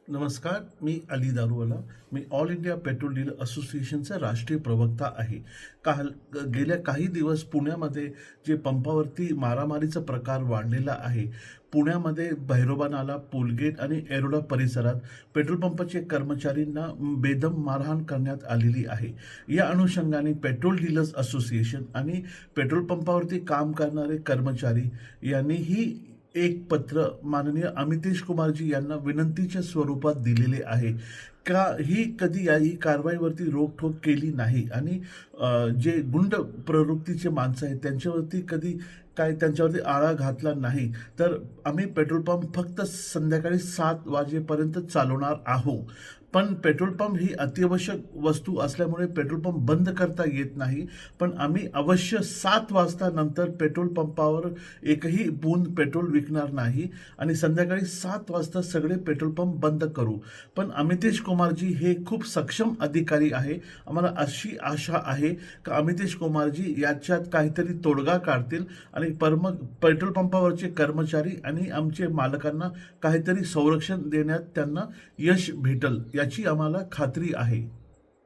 नमस्कार, मी अली दारूवाला. मी all India petrol dealer असोसिएशनचा राष्ट्रीय प्रवक्ता आहे. गेल्या काही दिवस पुण्यामध्ये जे पंपावरती मारामारीचा प्रकार वाढलेला आहे. पुण्यामध्ये भैरोबा नाला, पुलगेट आणि एरोडा परिसरात पेट्रोल पंपाचे कर्मचारींना बेदम मारहाण करण्यात आलेली आहे. या अनुषंगाने पेट्रोल डीलर्स असोसिएशन आणि पेट्रोल पंपावरती काम करणारे कर्मचारी यांनीही एक पत्र माननीय अमितेश कुमारजी यांना विनंतीच्या स्वरूपात दिलेले आहे. ही कधी ही कारवाईवरती रोखठोक केली नाही आणि जे गुंड प्रवृत्तीचे माणसं आहेत त्यांच्यावरती कधी त्यांच्यावरती आळा घातला नाही, तर आम्ही पेट्रोल पंप फक्त संध्याकाळी 7 वाजेपर्यंत चालवणार आहोत. पण पेट्रोल पंप ही अत्यावश्यक वस्तू असल्यामुळे पेट्रोल पंप बंद करता येत नाही. पण आम्ही अवश्य 7 वाजता नंतर पेट्रोल पंपावर एकही बूंद पेट्रोल विकणार नाही आणि संध्याकाळी 7 वाजता सगळे पेट्रोल पंप बंद करू. पण अमितेश कुमारजी हे खूप सक्षम अधिकारी आहे. आम्हाला अशी आशा आहे की अमितेश कुमारजी याच्यात काहीतरी तोडगा काढतील आणि पेट्रोल पंपावरचे कर्मचारी आणि आमचे मालकांना काहीतरी संरक्षण देण्यात त्यांना यश भेटल याची आम्हाला खात्री आहे.